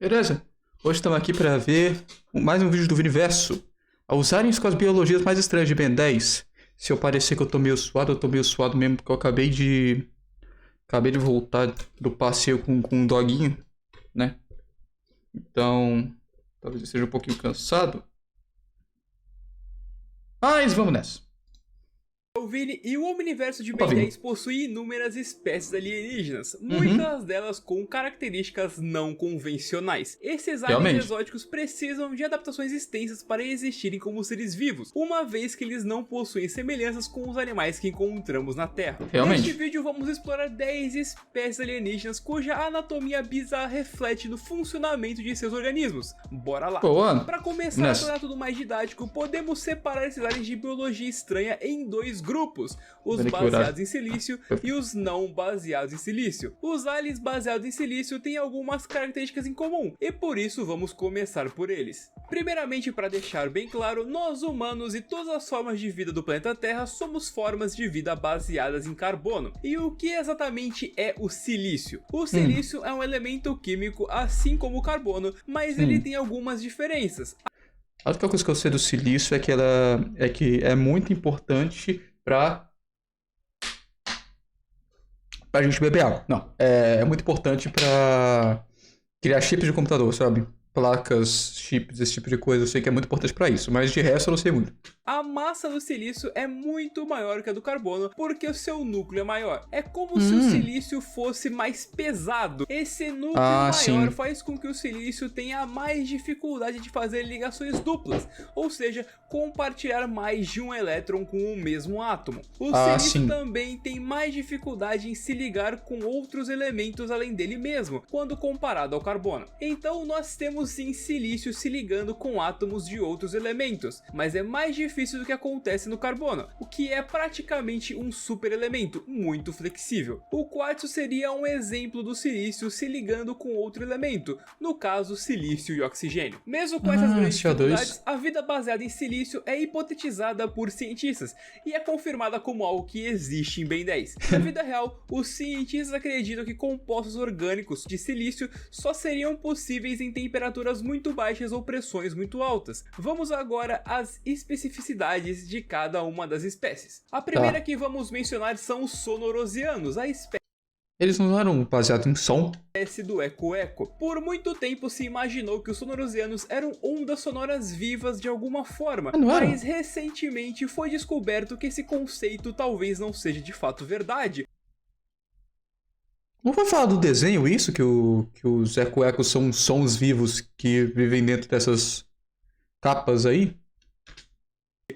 Beleza? Hoje estamos aqui para ver mais um vídeo do Universo. A usarem com as biologias mais estranhas de Ben 10. Se eu parecer que eu tô meio suado mesmo, porque eu acabei de voltar do passeio com um doguinho, né? Então, talvez eu esteja um pouquinho cansado. Mas vamos nessa. O Vini e o universo de Opa, Ben Vini. 10 possui inúmeras espécies alienígenas, Uhum. muitas delas com características não convencionais. Esses aliens Realmente. exóticos precisam de adaptações extensas para existirem como seres vivos, uma vez que eles não possuem semelhanças com os animais que encontramos na Terra. Realmente. Neste vídeo vamos explorar 10 espécies alienígenas cuja anatomia bizarra reflete no funcionamento de seus organismos. Bora lá! Boa. Para começar a Nessa. tornar tudo mais didático, podemos separar esses aliens de biologia estranha em dois grupos, os Vendo aqui o horário. baseados em silício e os não baseados em silício. Os aliens baseados em silício têm algumas características em comum, e por isso vamos começar por eles. Primeiramente, para deixar bem claro, nós humanos e todas as formas de vida do planeta Terra somos formas de vida baseadas em carbono. E o que exatamente é o silício? O silício é um elemento químico assim como o carbono, mas ele tem algumas diferenças. A única coisa que eu sei do silício é que é muito importante pra gente beber água. Não, é muito importante pra criar chips de computador, sabe? Placas, chips, esse tipo de coisa. Eu sei que é muito importante pra isso, mas de resto eu não sei muito. A massa do silício é muito maior que a do carbono porque o seu núcleo é maior. É como se o silício fosse mais pesado. Esse núcleo maior sim. faz com que o silício tenha mais dificuldade de fazer ligações duplas, ou seja, compartilhar mais de um elétron com o mesmo átomo. O silício Sim. também tem mais dificuldade em se ligar com outros elementos além dele mesmo, quando comparado ao carbono. Então nós temos sim silício se ligando com átomos de outros elementos, mas é mais difícil do que acontece no carbono, o que é praticamente um super elemento muito flexível. O quartzo seria um exemplo do silício se ligando com outro elemento, no caso silício e oxigênio. Mesmo com essas grandes CO2. dificuldades, a vida baseada em silício é hipotetizada por cientistas e é confirmada como algo que existe em Ben 10. Na vida real, os cientistas acreditam que compostos orgânicos de silício só seriam possíveis em temperaturas muito baixas ou pressões muito altas. Vamos agora às especificidades de cada uma das espécies. A primeira que vamos mencionar são os sonorosianos, a Eles não eram baseados em som? espécie do eco-eco. Por muito tempo se imaginou que os sonorosianos eram ondas sonoras vivas de alguma forma, Não eram? mas recentemente foi descoberto que esse conceito talvez não seja de fato verdade. Não vai falar do desenho isso? Que os eco-ecos são sons vivos que vivem dentro dessas capas aí?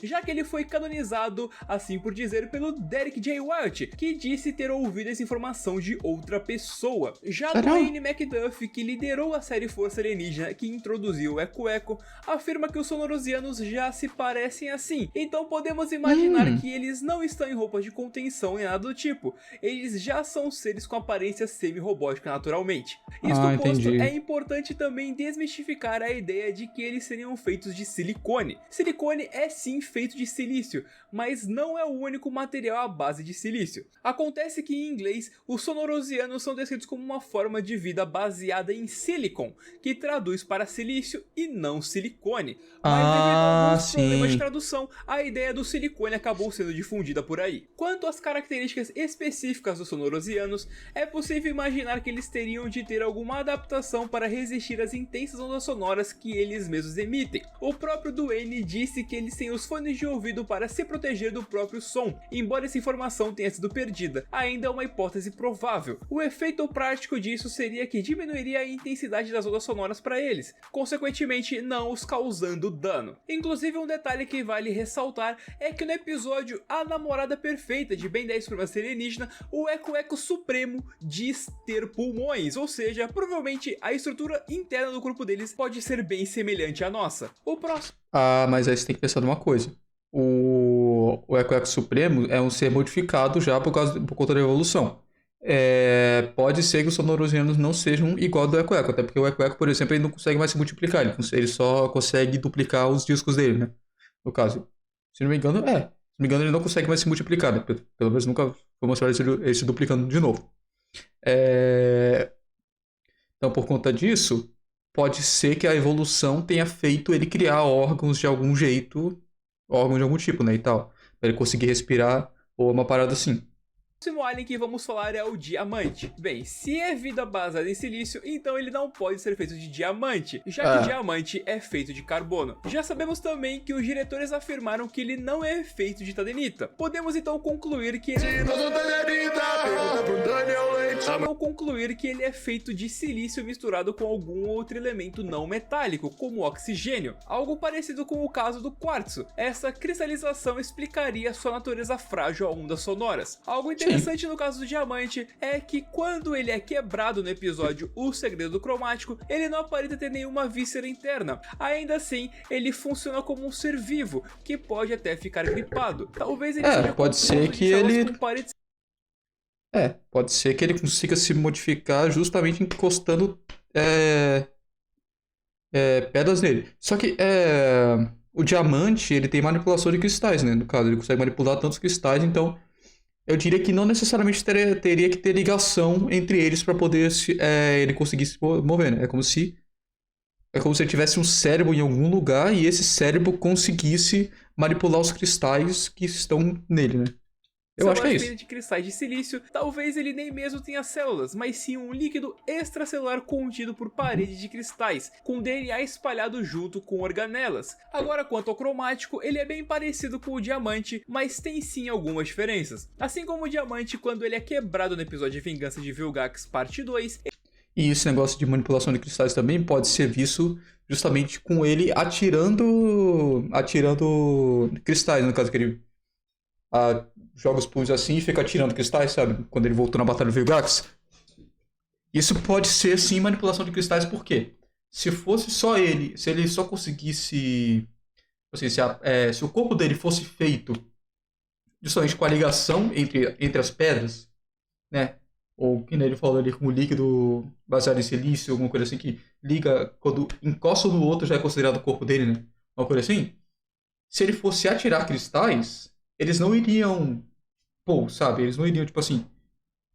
Já que ele foi canonizado, assim por dizer, pelo Derek J. White, que disse ter ouvido essa informação de outra pessoa. Já Sério? Dwayne McDuff, que liderou a série Força Alienígena, que introduziu o eco-eco, afirma que os sonorosianos já se parecem assim, então podemos imaginar que eles não estão em roupas de contenção nem nada do tipo, eles já são seres com aparência semi-robótica naturalmente. Isto posto, Entendi. é importante também desmistificar a ideia de que eles seriam feitos de silicone. Silicone é sim feito de silício, mas não é o único material à base de silício. Acontece que em inglês, os sonorosianos são descritos como uma forma de vida baseada em silicon, que traduz para silício e não silicone. Mas devido a alguns problemas de tradução, a ideia do silicone acabou sendo difundida por aí. Quanto às características específicas dos sonorosianos, é possível imaginar que eles teriam de ter alguma adaptação para resistir às intensas ondas sonoras que eles mesmos emitem. O próprio Dwayne disse que eles têm os fones de ouvido para se proteger do próprio som. Embora essa informação tenha sido perdida, ainda é uma hipótese provável. O efeito prático disso seria que diminuiria a intensidade das ondas sonoras para eles, consequentemente não os causando dano. Inclusive, um detalhe que vale ressaltar é que no episódio A Namorada Perfeita de Ben 10 Promessa Alienígena, o eco-eco supremo diz ter pulmões, ou seja, provavelmente a estrutura interna do corpo deles pode ser bem semelhante à nossa. O próximo Mas aí você tem que pensar numa coisa. O Eco-Eco Supremo é um ser modificado já por conta da evolução. Pode ser que os sonorosianos não sejam igual ao do Eco-Eco, até porque o Eco-Eco, por exemplo, ele não consegue mais se multiplicar, ele só consegue duplicar os discos dele, né? No caso, se não me engano, ele não consegue mais se multiplicar, né? Pelo menos nunca foi mostrado ele se duplicando de novo. Então, por conta disso, pode ser que a evolução tenha feito ele criar órgãos de algum jeito, órgãos de algum tipo, né, e tal. Pra ele conseguir respirar ou uma parada assim. O próximo alien que vamos falar é o diamante. Bem, se é vida baseada em silício, então ele não pode ser feito de diamante, já que diamante é feito de carbono. Já sabemos também que os diretores afirmaram que ele não é feito de tadenita. Podemos então concluir que ele é feito de silício misturado com algum outro elemento não metálico, como oxigênio, algo parecido com o caso do quartzo. Essa cristalização explicaria sua natureza frágil a ondas sonoras. Algo interessante no caso do diamante é que quando ele é quebrado no episódio O Segredo do Cromático, ele não aparenta ter nenhuma víscera interna. Ainda assim, ele funciona como um ser vivo, que pode até ficar gripado. Talvez ele seja pode ser que ele... pode ser que ele consiga se modificar justamente encostando pedras nele. Só que o diamante, ele tem manipulação de cristais, né? No caso, ele consegue manipular tantos cristais, então eu diria que não necessariamente teria que ter ligação entre eles para poder ele conseguir se mover, né? É como se ele tivesse um cérebro em algum lugar e esse cérebro conseguisse manipular os cristais que estão nele, né? Eu acho que é isso. De cristais de silício, talvez ele nem mesmo tenha células, mas sim um líquido extracelular contido por paredes de cristais, com DNA espalhado junto com organelas. Agora, quanto ao cromático, ele é bem parecido com o diamante, mas tem sim algumas diferenças. Assim como o diamante, quando ele é quebrado no episódio Vingança de Vilgax Parte 2... E esse negócio de manipulação de cristais também pode ser visto justamente com ele atirando cristais, no caso que ele joga os punhos assim e fica atirando cristais, sabe? Quando ele voltou na Batalha do Vilgax. Isso pode ser, sim, manipulação de cristais, por quê? Se fosse só ele, se ele só conseguisse... Assim, se o corpo dele fosse feito justamente com a ligação entre as pedras, né? Ou, que nem ele falou ali, com o líquido baseado em silício, alguma coisa assim, que liga, quando encosta no outro já é considerado o corpo dele, né? Uma coisa assim. Se ele fosse atirar cristais, eles não iriam... sabe? Eles não iriam, tipo assim,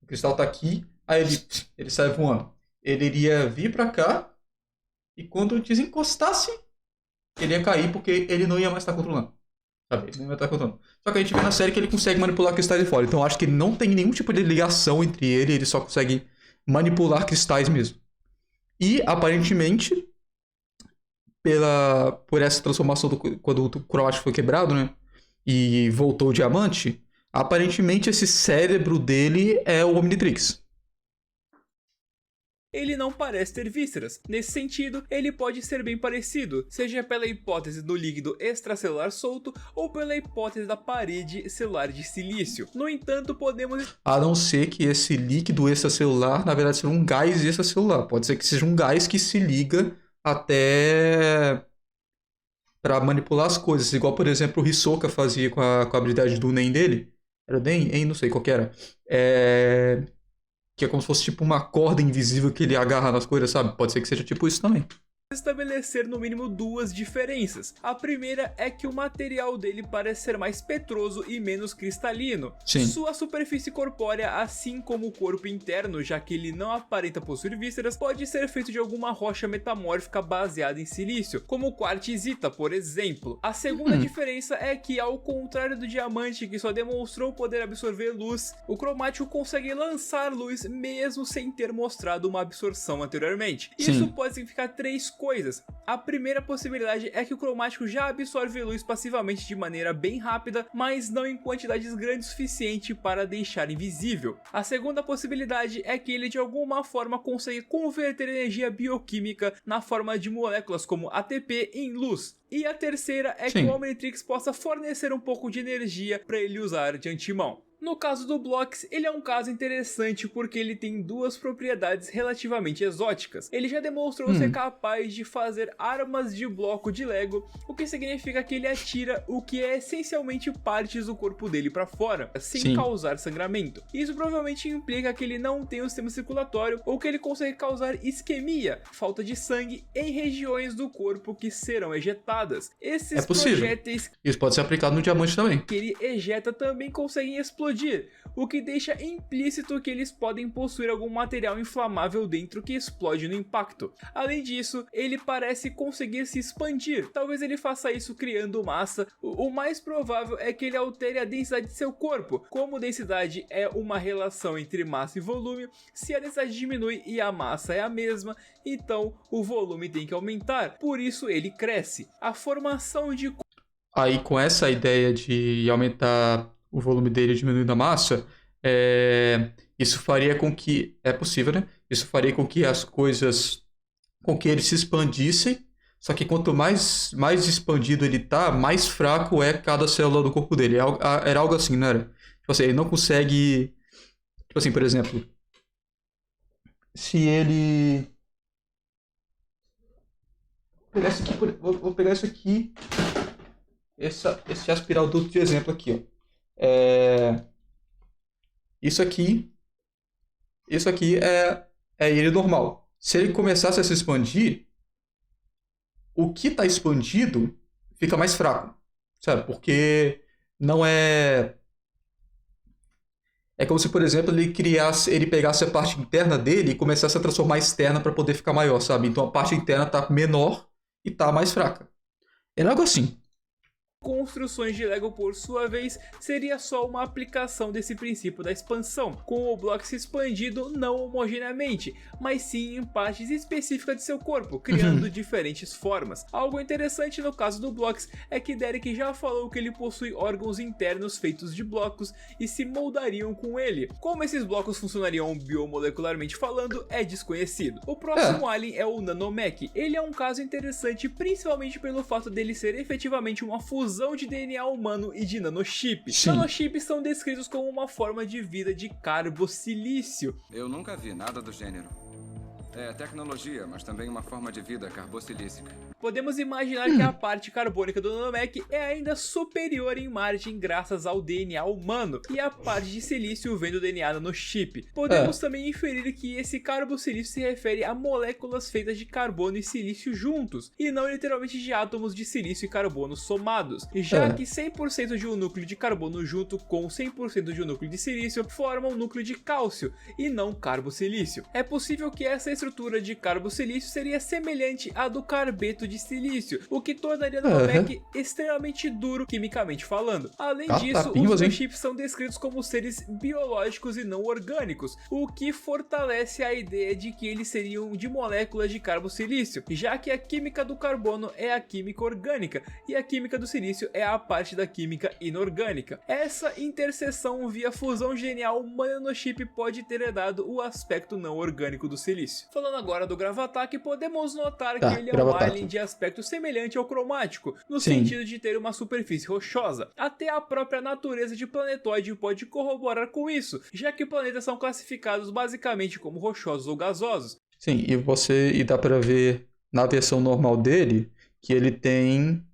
o cristal tá aqui, aí ele sai voando. Ele iria vir pra cá, e quando desencostasse, ele ia cair, porque ele não ia mais estar controlando. Sabe? Ele não ia estar controlando. Só que a gente vê na série que ele consegue manipular cristais de fora. Então eu acho que ele não tem nenhum tipo de ligação entre ele só consegue manipular cristais mesmo. E, aparentemente, por essa transformação quando o cromático foi quebrado, né? E voltou o diamante, aparentemente esse cérebro dele é o Omnitrix. Ele não parece ter vísceras. Nesse sentido, ele pode ser bem parecido, seja pela hipótese do líquido extracelular solto ou pela hipótese da parede celular de silício. No entanto, podemos... A não ser que esse líquido extracelular, na verdade, seja um gás extracelular. Pode ser que seja um gás que se liga até para manipular as coisas. Igual, por exemplo, o Hisoka fazia com a habilidade do Nen dele. Era o Nen? Não sei qual que era. Que é como se fosse tipo uma corda invisível que ele agarra nas coisas, sabe? Pode ser que seja tipo isso também. Estabelecer no mínimo duas diferenças. A primeira é que o material dele parece ser mais petroso e menos cristalino. Sim. Sua superfície corpórea, assim como o corpo interno, já que ele não aparenta possuir vísceras, pode ser feito de alguma rocha metamórfica baseada em silício, como quartzita, por exemplo. A segunda diferença é que, ao contrário do diamante, que só demonstrou poder absorver luz, o cromático consegue lançar luz mesmo sem ter mostrado uma absorção anteriormente. Sim. Isso pode significar três coisas. A primeira possibilidade é que o cromático já absorve luz passivamente de maneira bem rápida, mas não em quantidades grandes o suficiente para deixar invisível. A segunda possibilidade é que ele de alguma forma consegue converter energia bioquímica na forma de moléculas como ATP em luz. E a terceira é que o Omnitrix possa fornecer um pouco de energia para ele usar de antemão. No caso do Blox, ele é um caso interessante porque ele tem duas propriedades relativamente exóticas. Ele já demonstrou ser capaz de fazer armas de bloco de Lego, o que significa que ele atira o que é essencialmente partes do corpo dele para fora, sem causar sangramento. Isso provavelmente implica que ele não tem um sistema circulatório ou que ele consegue causar isquemia, falta de sangue, em regiões do corpo que serão ejetadas. Esses projéteis isso pode ser aplicado no diamante também. que ele ejeta também conseguem explodir explodir, o que deixa implícito que eles podem possuir algum material inflamável dentro que explode no impacto. Além disso, ele parece conseguir se expandir, talvez ele faça isso criando massa. O mais provável é que ele altere a densidade de seu corpo. Como densidade é uma relação entre massa e volume, se a densidade diminui e a massa é a mesma, então o volume tem que aumentar, por isso ele cresce. A formação de... Aí, com essa ideia de aumentar o volume dele diminuindo a massa, isso faria com que... É possível, né? Isso faria com que as coisas... Com que eles se expandissem, só que quanto mais expandido ele tá, mais fraco é cada célula do corpo dele. Era algo assim, não era? Tipo assim, ele não consegue... Tipo assim, por exemplo... Se ele... Vou pegar isso aqui... Esse aspiralduto de exemplo aqui, ó. Isso aqui é ele normal. Se ele começasse a se expandir, o que está expandido fica mais fraco, sabe? Porque não é... É como se, por exemplo, ele pegasse a parte interna dele e começasse a transformar a externa para poder ficar maior, sabe? Então a parte interna está menor e está mais fraca. É algo assim. Construções de Lego, por sua vez, seria só uma aplicação desse princípio da expansão, com o bloco se expandindo não homogeneamente, mas sim em partes específicas de seu corpo, criando diferentes formas. Algo interessante no caso do Blocks é que Derek já falou que ele possui órgãos internos feitos de blocos e se moldariam com ele. Como esses blocos funcionariam biomolecularmente falando é desconhecido. O próximo alien é o Nanomech. Ele é um caso interessante principalmente pelo fato dele ser efetivamente uma fusão de DNA humano e de nanochip. Sim. Nanochips são descritos como uma forma de vida de carbosilício. Eu nunca vi nada do gênero. É tecnologia, mas também uma forma de vida carbosilícica. Podemos imaginar que a parte carbônica do Nanomech é ainda superior em margem graças ao DNA humano, e a parte de silício vem do DNA nanochip. Podemos também inferir que esse carbosilício se refere a moléculas feitas de carbono e silício juntos, e não literalmente de átomos de silício e carbono somados, já que 100% de um núcleo de carbono junto com 100% de um núcleo de silício formam um núcleo de cálcio, e não carbosilício. É possível que essa estrutura de carbosilício seria semelhante à do carbeto de silício, o que tornaria o Nanomech extremamente duro quimicamente falando. Além disso, os nanochips são descritos como seres biológicos e não orgânicos, o que fortalece a ideia de que eles seriam de moléculas de carbosilício, já que a química do carbono é a química orgânica e a química do silício é a parte da química inorgânica. Essa interseção via fusão genial nanochip pode ter herdado o aspecto não orgânico do silício. Falando agora do Gravatac, podemos notar que ele é um alien de aspecto semelhante ao cromático, no sentido de ter uma superfície rochosa. Até a própria natureza de planetoide pode corroborar com isso, já que planetas são classificados basicamente como rochosos ou gasosos. Sim, e dá pra ver na versão normal dele que ele tem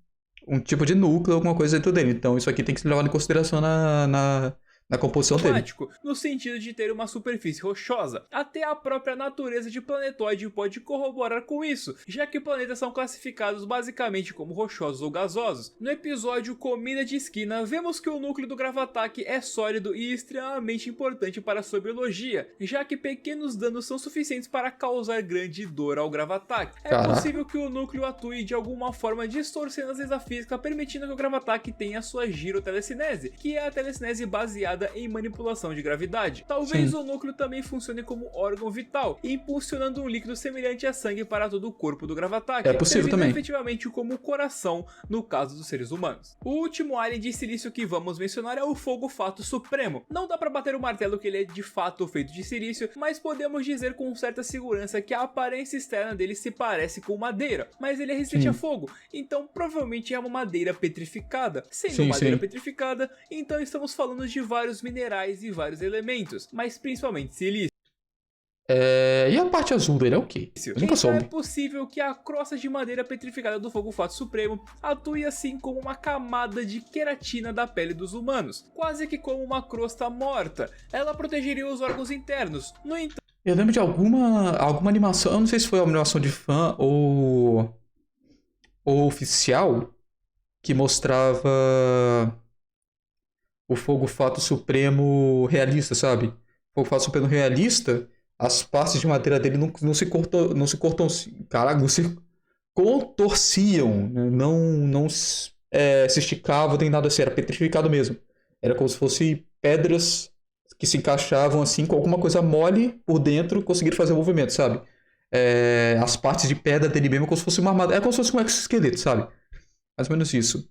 um tipo de núcleo, alguma coisa dentro dele. Então isso aqui tem que ser levado em consideração na composição dele. No sentido de ter uma superfície rochosa. Até a própria natureza de planetoide pode corroborar com isso, já que planetas são classificados basicamente como rochosos ou gasosos. No episódio Comida de Esquina, vemos que o núcleo do Gravatac é sólido e extremamente importante para a sua biologia, já que pequenos danos são suficientes para causar grande dor ao Gravatac. É possível que o núcleo atue de alguma forma distorcendo as leis da física, permitindo que o Gravatac tenha sua girotelecinese, que é a telecinese baseada em manipulação de gravidade. Talvez o núcleo também funcione como órgão vital, impulsionando um líquido semelhante a sangue para todo o corpo do Gravatac. É possível também. Efetivamente como o coração no caso dos seres humanos. O último alien de silício que vamos mencionar é o Fogo Fato Supremo. Não dá para bater o martelo que ele é de fato feito de silício, mas podemos dizer com certa segurança que a aparência externa dele se parece com madeira, mas ele é resistente a fogo, então provavelmente é uma madeira petrificada. Sendo madeira petrificada, então estamos falando de vários minerais e vários elementos, mas principalmente silício. E a parte azul dele é o quê? Então é possível que a crosta de madeira petrificada do Fogo Fato Supremo atue assim como uma camada de queratina da pele dos humanos, quase que como uma crosta morta. Ela protegeria os órgãos internos. No entanto, eu lembro de alguma animação, eu não sei se foi uma animação de fã ou oficial, que mostrava o fogo fato supremo realista, sabe? O fogo fato supremo realista, as partes de madeira dele caraca, não se contorciam, né? Não se esticavam nem nada assim, era petrificado mesmo. Era como se fosse pedras que se encaixavam assim com alguma coisa mole por dentro, conseguiram fazer o movimento, sabe? As partes de pedra dele mesmo, como se fosse uma armadura, é como se fosse um exoesqueleto, sabe? Mais ou menos isso.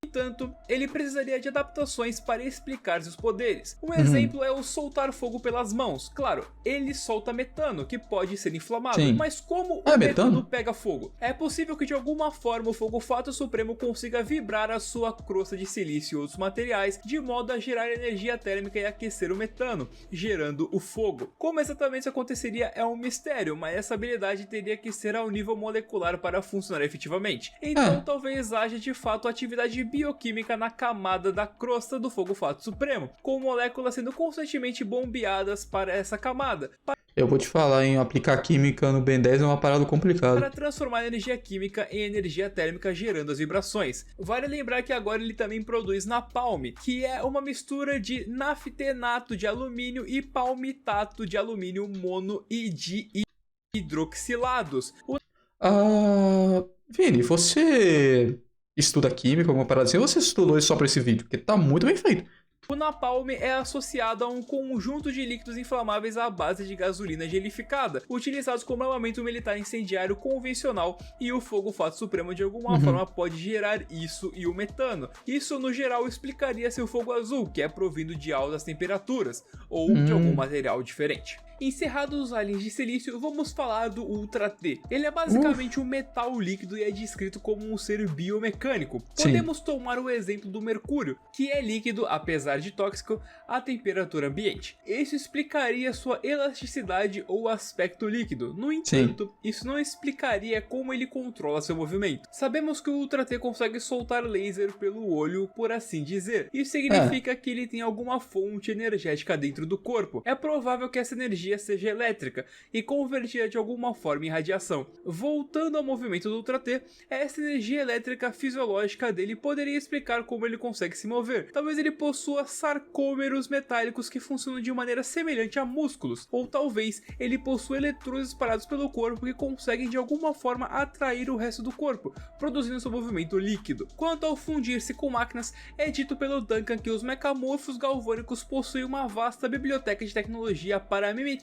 No entanto, ele precisaria de adaptações para explicar seus poderes. Um Uhum. exemplo é o soltar fogo pelas mãos. Claro, ele solta metano, que pode ser inflamável, Sim. mas como Ah, o é metano metano? pega fogo? É possível que de alguma forma o fogo fato supremo consiga vibrar a sua crosta de silício e outros materiais, de modo a gerar energia térmica e aquecer o metano, gerando o fogo. Como exatamente isso aconteceria é um mistério, mas essa habilidade teria que ser ao nível molecular para funcionar efetivamente. Então talvez haja de fato atividade bioquímica na camada da crosta do fogo fato supremo, com moléculas sendo constantemente bombeadas para essa camada, Eu vou te falar, em aplicar química no Ben 10 é uma parada para complicada. transformar a energia química em energia térmica gerando as vibrações. Vale lembrar que agora ele também produz napalm, que é uma mistura de naftenato de alumínio e palmitato de alumínio mono e de hidroxilados. Vini, você estuda química, alguma parada assim, ou você estudou isso só pra esse vídeo? Porque tá muito bem feito. O napalm é associado a um conjunto de líquidos inflamáveis à base de gasolina gelificada, utilizados como armamento militar incendiário convencional, e o fogo fato supremo de alguma forma pode gerar isso e o metano. Isso no geral explicaria seu fogo azul, que é provindo de altas temperaturas, ou de algum material diferente. Encerrados os aliens de silício, vamos falar do Ultra T. Ele é basicamente um metal líquido e é descrito como um ser biomecânico. Sim. Podemos tomar o exemplo do mercúrio, que é líquido, apesar de tóxico, à temperatura ambiente. Isso explicaria sua elasticidade ou aspecto líquido. No entanto, isso não explicaria como ele controla seu movimento. Sabemos que o Ultra T consegue soltar laser pelo olho, por assim dizer. Isso significa que ele tem alguma fonte energética dentro do corpo. É provável que essa energia seja elétrica e convertida de alguma forma em radiação. Voltando ao movimento do Ultra T, essa energia elétrica fisiológica dele poderia explicar como ele consegue se mover. Talvez ele possua sarcômeros metálicos que funcionam de maneira semelhante a músculos, ou talvez ele possua eletrodos espalhados pelo corpo que conseguem de alguma forma atrair o resto do corpo, produzindo seu movimento líquido. Quanto ao fundir-se com máquinas, é dito pelo Duncan que os mecamorfos galvânicos possuem uma vasta biblioteca de tecnologia para mimetizar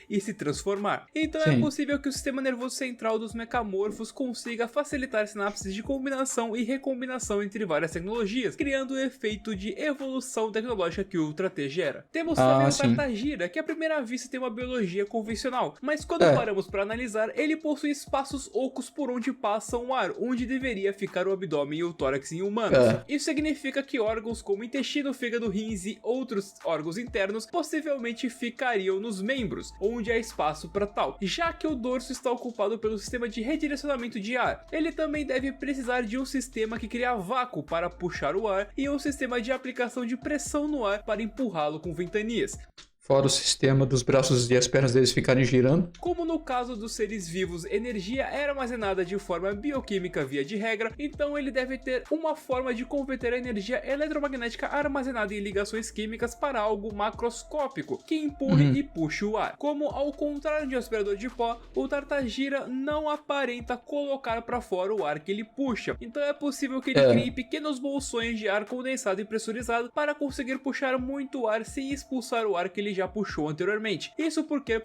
e se transformar. Então é possível que o sistema nervoso central dos mecamorfos consiga facilitar sinapses de combinação e recombinação entre várias tecnologias, criando o efeito de evolução tecnológica que o Ultra T gera. Temos também o Tartagira, que à primeira vista tem uma biologia convencional, mas quando paramos para analisar, ele possui espaços ocos por onde passa o ar, onde deveria ficar o abdômen e o tórax em humanos. Isso significa que órgãos como intestino, fígado, rins e outros órgãos internos possivelmente ficariam nos membros, onde há espaço para tal, já que o dorso está ocupado pelo sistema de redirecionamento de ar. Ele também deve precisar de um sistema que cria vácuo para puxar o ar e um sistema de aplicação de pressão no ar para empurrá-lo com ventanias. Fora o sistema dos braços e as pernas deles ficarem girando. Como no caso dos seres vivos, energia é armazenada de forma bioquímica via de regra, então ele deve ter uma forma de converter a energia eletromagnética armazenada em ligações químicas para algo macroscópico, que empurre e puxe o ar. Como ao contrário de um aspirador de pó, o Tartagira não aparenta colocar para fora o ar que ele puxa, então é possível que ele crie pequenos bolsões de ar condensado e pressurizado para conseguir puxar muito ar sem expulsar o ar que ele já puxou anteriormente. Isso porque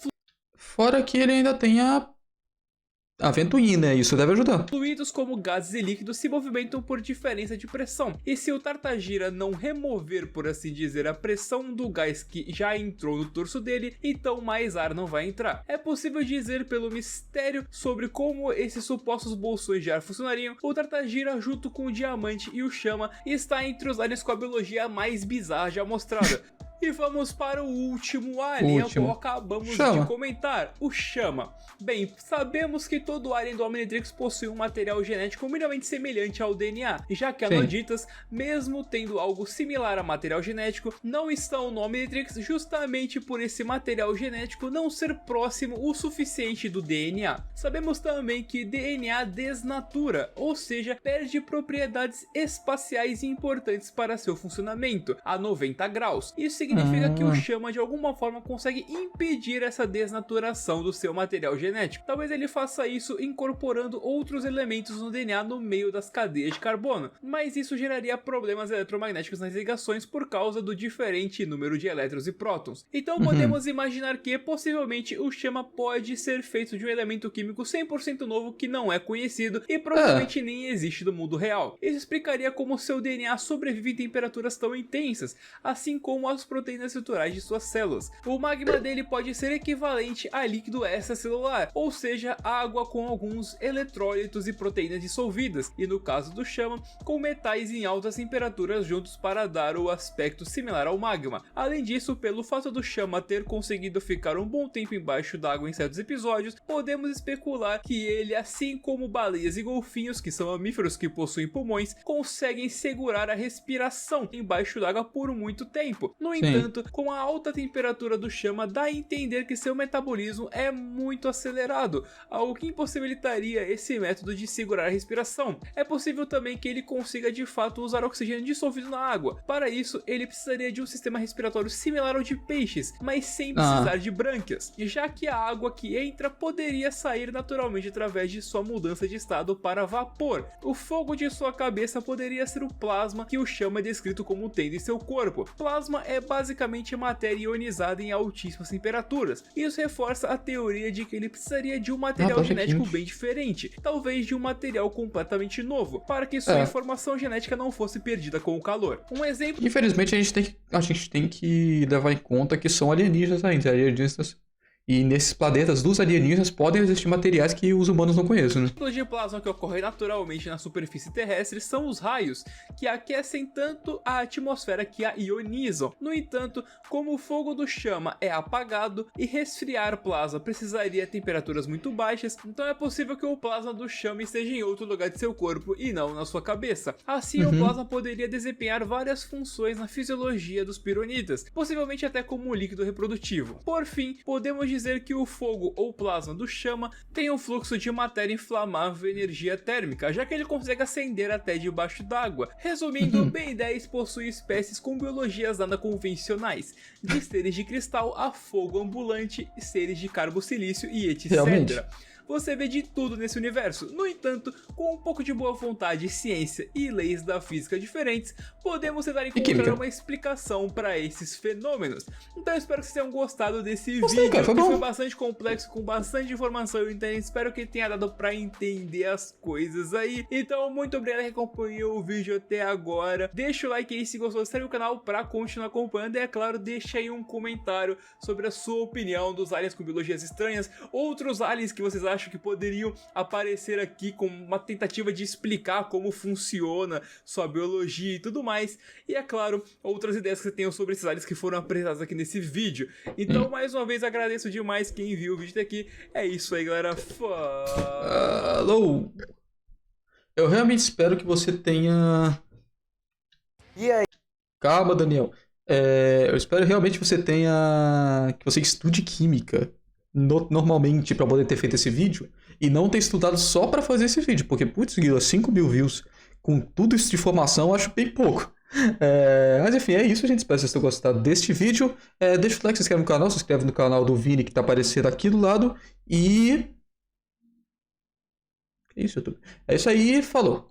Fora que ele ainda tem a ventoinha, né? Isso deve ajudar. fluidos como gases e líquidos se movimentam por diferença de pressão, e se o Tartagira não remover, por assim dizer, a pressão do gás que já entrou no torso dele, então mais ar não vai entrar. É possível dizer pelo mistério sobre como esses supostos bolsões de ar funcionariam, o Tartagira junto com o Diamante e o Chama está entre os aliens com a biologia mais bizarra já mostrada. E vamos para o último alien, é o que acabamos de comentar, o Chama. Bem, sabemos que todo alien do Omnitrix possui um material genético minimamente semelhante ao DNA, já que anoditas, mesmo tendo algo similar a material genético, não estão no Omnitrix justamente por esse material genético não ser próximo o suficiente do DNA. Sabemos também que DNA desnatura, ou seja, perde propriedades espaciais importantes para seu funcionamento, a 90 graus. Isso significa que o Chama de alguma forma consegue impedir essa desnaturação do seu material genético. Talvez ele faça isso incorporando outros elementos no DNA no meio das cadeias de carbono, mas isso geraria problemas eletromagnéticos nas ligações por causa do diferente número de elétrons e prótons. Então podemos imaginar que possivelmente o Chama pode ser feito de um elemento químico 100% novo que não é conhecido e provavelmente nem existe no mundo real. Isso explicaria como seu DNA sobrevive em temperaturas tão intensas, assim como as proteínas estruturais de suas células. O magma dele pode ser equivalente a líquido extracelular, ou seja, água com alguns eletrólitos e proteínas dissolvidas, e no caso do Chama, com metais em altas temperaturas juntos para dar o aspecto similar ao magma. Além disso, pelo fato do Chama ter conseguido ficar um bom tempo embaixo d'água em certos episódios, podemos especular que ele, assim como baleias e golfinhos, que são mamíferos que possuem pulmões, conseguem segurar a respiração embaixo d'água por muito tempo. No entanto, com a alta temperatura do Chama, dá a entender que seu metabolismo é muito acelerado, algo que impossibilitaria esse método de segurar a respiração. É possível também que ele consiga de fato usar oxigênio dissolvido na água. Para isso, ele precisaria de um sistema respiratório similar ao de peixes, mas sem precisar de brânquias, já que a água que entra poderia sair naturalmente através de sua mudança de estado para vapor. O fogo de sua cabeça poderia ser o plasma que o Chama é descrito como tendo em seu corpo. Plasma é basicamente matéria ionizada em altíssimas temperaturas. Isso reforça a teoria de que ele precisaria de um material genético bem diferente, talvez de um material completamente novo, para que sua informação genética não fosse perdida com o calor. Um exemplo... Infelizmente a gente tem que levar em conta que são alienígenas ainda, alienígenas. E nesses planetas dos alienígenas podem existir materiais que os humanos não conhecem, né? O de plasma que ocorre naturalmente na superfície terrestre são os raios, que aquecem tanto a atmosfera que a ionizam. No entanto, como o fogo do Chama é apagado e resfriar plasma precisaria de temperaturas muito baixas, então é possível que o plasma do Chama esteja em outro lugar de seu corpo e não na sua cabeça. Assim, o plasma poderia desempenhar várias funções na fisiologia dos pironitas, possivelmente até como um líquido reprodutivo. Por fim, podemos dizer que o fogo ou plasma do Chama tem um fluxo de matéria inflamável e energia térmica, já que ele consegue acender até debaixo d'água. Resumindo, Ben 10 possui espécies com biologias nada convencionais, de seres de cristal a fogo ambulante, seres de carbosilício e etc. Realmente. Você vê de tudo nesse universo. No entanto, com um pouco de boa vontade, ciência e leis da física diferentes, podemos tentar encontrar uma explicação para esses fenômenos. Então eu espero que vocês tenham gostado desse vídeo, que foi bastante complexo, com bastante informação. Então espero que tenha dado para entender as coisas aí. Então muito obrigado que acompanhou o vídeo até agora. Deixa o like aí se gostou, segue o canal para continuar acompanhando. E é claro, deixa aí um comentário sobre a sua opinião dos aliens com biologias estranhas, outros aliens que vocês acham que poderiam aparecer aqui com uma tentativa de explicar como funciona sua biologia e tudo mais. E é claro, outras ideias que você tenham sobre esses aliens que foram apresentadas aqui nesse vídeo. Então, mais uma vez, agradeço demais quem viu o vídeo até aqui. É isso aí, galera. Alô! Eu realmente espero que você tenha... E aí? Calma, Daniel. Eu espero realmente que você tenha... que você estude química normalmente para poder ter feito esse vídeo e não ter estudado só para fazer esse vídeo, porque, putz, 5.000 views com tudo isso de informação eu acho bem pouco. Mas enfim, é isso, gente. Espero que vocês tenham gostado deste vídeo. Deixa o like, se inscreve no canal, se inscreve no canal do Vini que tá aparecendo aqui do lado. E... é isso, YouTube. É isso aí, falou!